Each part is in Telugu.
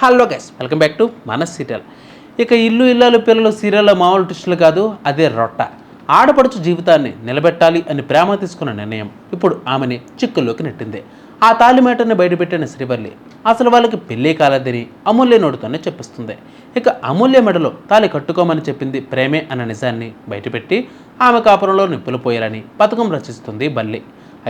Hello guys, welcome back to మన సీరియల్. ఇక ఇల్లు ఇల్లాలు పిల్లలు సీరియల్లో మామూలు ట్విస్టులు కాదు, అదే రొట్ట. ఆడపడుచు జీవితాన్ని నిలబెట్టాలి అని ప్రేమ తీసుకున్న నిర్ణయం ఇప్పుడు ఆమెని చిక్కుల్లోకి నెట్టింది. ఆ తాళి మేటని బయటపెట్టిన శ్రీవల్లి అసలు వాళ్ళకి పెళ్ళే కాలేదని అమూల్య నోటితోనే చెప్పిస్తుంది. ఇక అమూల్య మెడలో తాళి కట్టుకోమని చెప్పింది ప్రేమే అన్న నిజాన్ని బయటపెట్టి ఆమె కాపురంలో నిప్పులు పోయాలని పథకం రచిస్తుంది బల్లి.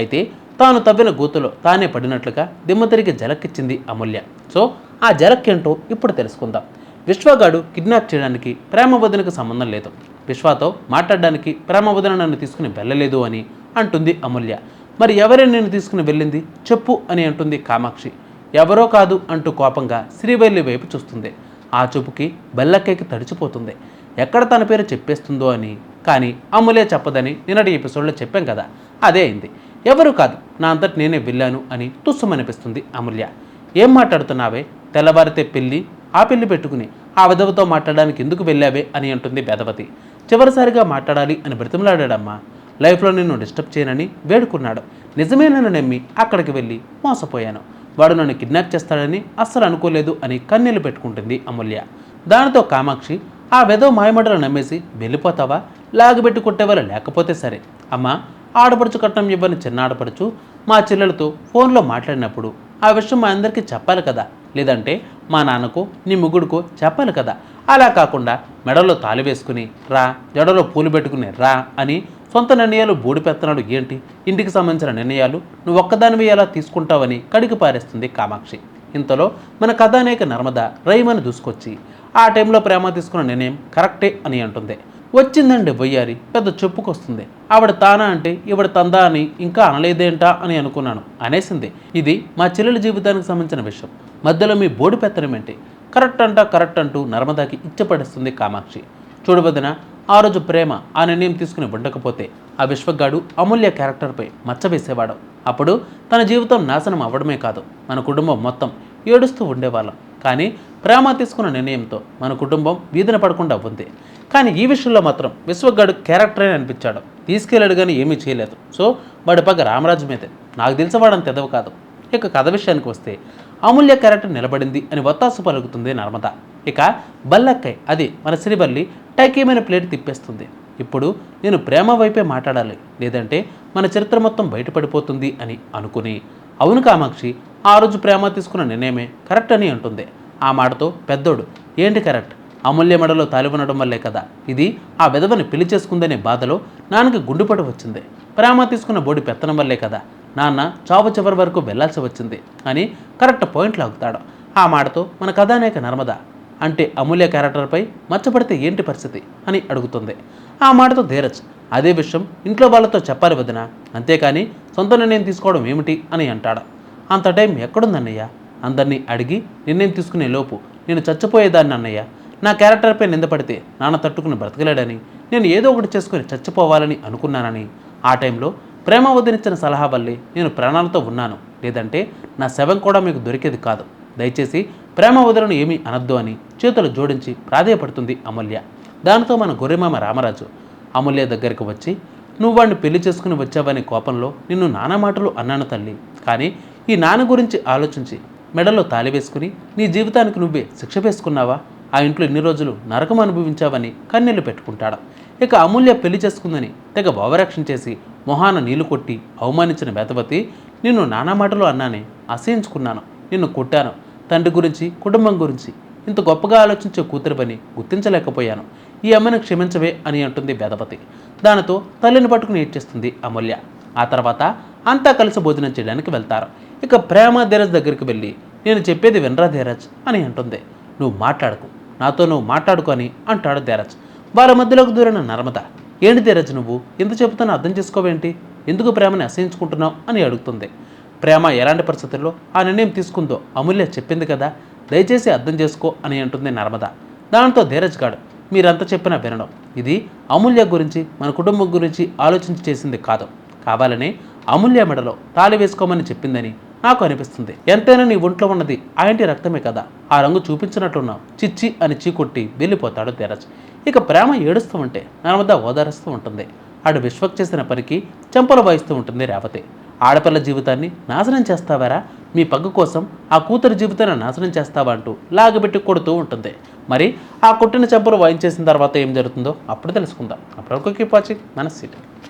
అయితే తాను తవ్విన గూతులో తానే పడినట్లుగా దిమ్మ తిరిగి జలక్కిచ్చింది అమూల్య. సో ఆ జలక్కేంటో ఇప్పుడు తెలుసుకుందాం. విశ్వగాడు కిడ్నాప్ చేయడానికి ప్రేమ వదినకు సంబంధం లేదు, విశ్వతో మాట్లాడడానికి ప్రేమ వదిన నన్ను తీసుకుని వెళ్ళలేదు అని అంటుంది అమూల్య. మరి ఎవరే నేను తీసుకుని వెళ్ళింది చెప్పు అని అంటుంది కామాక్షి. ఎవరో కాదు అంటూ కోపంగా శ్రీవల్లి వైపు చూస్తుంది. ఆ చూపుకి బెల్లక్కకి తడిచిపోతుంది. ఎక్కడ తన పేరు చెప్పేస్తుందో అని. కానీ అమూల్య చెప్పదని నిన్నటి ఎపిసోడ్లో చెప్పాం కదా, అదే అయింది. ఎవరు కాదు, నా అంతటి నేనే వెళ్ళాను అని తుస్సుమనిపిస్తుంది అమూల్య. ఏం మాట్లాడుతున్నావే, తెల్లవారితే పెళ్ళి, ఆ పెళ్లి పెట్టుకుని ఆ విధవతో మాట్లాడడానికి ఎందుకు వెళ్ళావే అని అంటుంది వేదవతి. చివరిసారిగా మాట్లాడాలి అని బ్రతిమలాడాడమ్మా. లైఫ్లో నిన్ను డిస్టర్బ్ చేయనని వేడుకున్నాడు. నిజమేనని నమ్మి అక్కడికి వెళ్ళి మోసపోయాను. వాడు నన్ను కిడ్నాప్ చేస్తాడని అస్సలు అనుకోలేదు అని కన్నీళ్లు పెట్టుకుంటుంది అమూల్య. దానితో కామాక్షి, ఆ వెధవ మాయమడలు నమ్మేసి వెళ్ళిపోతావా, లాగిబెట్టి కొట్టేవాళ్ళు లేకపోతే సరే. అమ్మా, ఆడపడుచు కట్నం ఇవ్వని చిన్న ఆడపడుచు మా చెల్లెలతో ఫోన్లో మాట్లాడినప్పుడు ఆ విషయం మా అందరికీ చెప్పాలి కదా, లేదంటే మా నాన్నకు నీ ముగ్గుడుకో చెప్పాలి కదా. అలా కాకుండా మెడలో తాళి వేసుకుని రా, జడలో పూలు పెట్టుకుని రా అని సొంత నిర్ణయాలు బూడిపెత్తనాడు ఏంటి? ఇంటికి సంబంధించిన నిర్ణయాలు నువ్వు ఒక్కదానివి ఎలా తీసుకుంటావని కడిగి పారేస్తుంది కామాక్షి. ఇంతలో మన కథానాయక నర్మద రైమని దూసుకొచ్చి ఆ టైంలో ప్రేమ తీసుకున్న నిర్ణయం కరెక్టే అని అంటుంది. వచ్చిందండి వయ్యారి, పెద్ద చెప్పుకొస్తుంది. ఆవిడ తానా అంటే ఈవిడ తందా అని ఇంకా అనలేదేంటా అని అనుకున్నాను అనేసింది. ఇది మా చెల్లెల జీవితానికి సంబంధించిన విషయం, మధ్యలో మీ బోడి పెత్తనమేంటి? కరెక్ట్ అంటూ నర్మదాకి ఇచ్చపడిస్తుంది కామాక్షి. చూడవదిన, ఆ రోజు ప్రేమ ఆ నిర్ణయం తీసుకుని ఉండకపోతే ఆ విశ్వగాడు అమూల్య క్యారెక్టర్పై మచ్చ వేసేవాడు. అప్పుడు తన జీవితం నాశనం అవ్వడమే కాదు, మన కుటుంబం మొత్తం ఏడుస్తూ ఉండేవాళ్ళం. కానీ ప్రేమ తీసుకున్న నిర్ణయంతో మన కుటుంబం వీధిన పడకుండా ఉంది. కానీ ఈ విషయంలో మాత్రం విశ్వగాడు క్యారెక్టరే అనిపించాడు. తీసుకెళ్ళాడు కానీ ఏమీ చేయలేదు. సో వాడి పక్క రామరాజు మీదే. నాకు తెలిసేవాడని తెదవ కాదు. ఇక కథ విషయానికి వస్తే అమూల్య క్యారెక్టర్ నిలబడింది అని వత్తాసు పలుకుతుంది నర్మద. ఇక బల్లక్కై, అది మన శ్రీవల్లి టైకీమైన ప్లేట్ తిప్పేస్తుంది. ఇప్పుడు నేను ప్రేమ వైపే మాట్లాడాలి, లేదంటే మన చరిత్ర మొత్తం బయటపడిపోతుంది అని అనుకుని, అవును కామాక్షి, ఆ రోజు ప్రేమ తీసుకున్న నిర్ణయమే కరెక్ట్ అని అంటుంది. ఆ మాటతో పెద్దోడు, ఏంటి కరెక్ట్? అమూల్య మెడలో తాలి ఉండడం వల్లే కదా ఇది ఆ విధవని పెళ్లి చేసుకుందనే బాధలో నాన్నకి గుండెపడి వచ్చింది. ప్రేమ తీసుకున్న బోడి పెత్తనం వల్లే కదా నాన్న చావు చివరి వరకు వెళ్లాల్సి వచ్చింది అని కరెక్ట్ పాయింట్ లాగుతాడు. ఆ మాటతో మన కథానాయక నర్మద, అంటే అమూల్య క్యారెక్టర్పై మచ్చపడితే ఏంటి పరిస్థితి అని అడుగుతుంది. ఆ మాటతో ధీరజ్, అదే విషయం ఇంట్లో వాళ్ళతో చెప్పాలి వదిన, అంతేకాని సొంత నిర్ణయం తీసుకోవడం ఏమిటి అని అంటాడు. అంత టైం ఎక్కడుందన్నయ్య? అందరినీ అడిగి నిర్ణయం తీసుకునే లోపు నేను చచ్చిపోయేదాన్ని అన్నయ్య. నా క్యారెక్టర్పై నిందపడితే నాన్న తట్టుకుని బ్రతకలేడని, నేను ఏదో ఒకటి చేసుకుని చచ్చిపోవాలని అనుకున్నానని, ఆ టైంలో ప్రేమ వదిలించిన సలహా వల్లే నేను ప్రాణాలతో ఉన్నాను, లేదంటే నా శవం కూడా మీకు దొరికేది కాదు. దయచేసి ప్రేమ వదలను ఏమీ అనద్దు అని చేతులు జోడించి ప్రాధేయపడుతుంది అమూల్య. దానితో మన గొర్రెమామ రామరాజు అమూల్య దగ్గరికి వచ్చి, నువ్వు వాడిని పెళ్లి చేసుకుని వచ్చావనే కోపంలో నిన్ను నానా మాటలు అన్నాను తల్లి, కానీ ఈ నాన్న గురించి ఆలోచించి మెడలో తాళి వేసుకుని నీ జీవితానికి నువ్వే శిక్ష వేసుకున్నావా? ఆ ఇంట్లో ఇన్ని రోజులు నరకం అనుభవించావని కన్నీళ్లు పెట్టుకుంటాడు. ఇక అమూల్య పెళ్లి చేసుకుందని తెగ ఓవరాక్షన్ చేసి మొహాన నీళ్లు కొట్టి అవమానించిన వేదవతి, నిన్ను నానా మాటలు అన్నానే, అసహించుకున్నాను, నిన్ను కొట్టాను, తండ్రి గురించి కుటుంబం గురించి ఇంత గొప్పగా ఆలోచించే కూతురిపని గుర్తించలేకపోయాను, ఈ అమ్మని క్షమించవే అని అంటుంది వేదవతి. దానితో తల్లిని పట్టుకుని ఏడ్చేస్తుంది అమూల్య. ఆ తర్వాత అంతా కలిసి భోజనం చేయడానికి వెళ్తారు. ఇక ప్రేమ ధీరజ్ దగ్గరికి వెళ్ళి, నేను చెప్పేది వినరా ధీరజ్ అని అంటుంది. నువ్వు మాట్లాడకు, నాతో నువ్వు మాట్లాడుకో అని అంటాడు ధీరజ్. వాళ్ళ మధ్యలోకి దూరిన నర్మద, ఏంటి ధీరజ్ నువ్వు ఎంత చెబుతానో అర్థం చేసుకోవేంటి, ఎందుకు ప్రేమని అసహించుకుంటున్నావు అని అడుగుతుంది. ప్రేమ ఎలాంటి పరిస్థితుల్లో ఆ నిర్ణయం తీసుకుందో అమూల్య చెప్పింది కదా, దయచేసి అర్థం చేసుకో అని అంటుంది నర్మద. దాంతో ధీరజ్ గాడు, మీరంతా చెప్పినా వినడం, ఇది అమూల్య గురించి మన కుటుంబం గురించి ఆలోచించి చేసింది కాదు, కావాలనే అమూల్య మెడలో తాళి వేసుకోమని చెప్పిందని నాకు అనిపిస్తుంది. ఎంతైనా నీ ఒంట్లో ఉన్నది ఆ ఇంటి రక్తమే కదా, ఆ రంగు చూపించినట్లున్నావు, చిచ్చి అని చీకొట్టి వెళ్ళిపోతాడు ధీరజ్. ఇక ప్రేమ ఏడుస్తూ ఉంటే నర్మద ఓదారుస్తూ ఉంటుంది. ఆడు విశ్వక్ చేసిన పనికి చెంపలు వాయిస్తూ ఉంటుంది రేవతి. ఆడపిల్ల జీవితాన్ని నాశనం చేస్తావారా, మీ పగ్గు కోసం ఆ కూతురు జీవితాన్ని నాశనం చేస్తావా అంటూ లాగబెట్టి కొడుతూ ఉంటుంది. మరి ఆ కొట్టిన చెంపలు వాయించేసిన తర్వాత ఏం జరుగుతుందో అప్పుడు తెలుసుకుందాం. అప్పటివరకు కీప్ వాచింగ్ మన సీరియల్.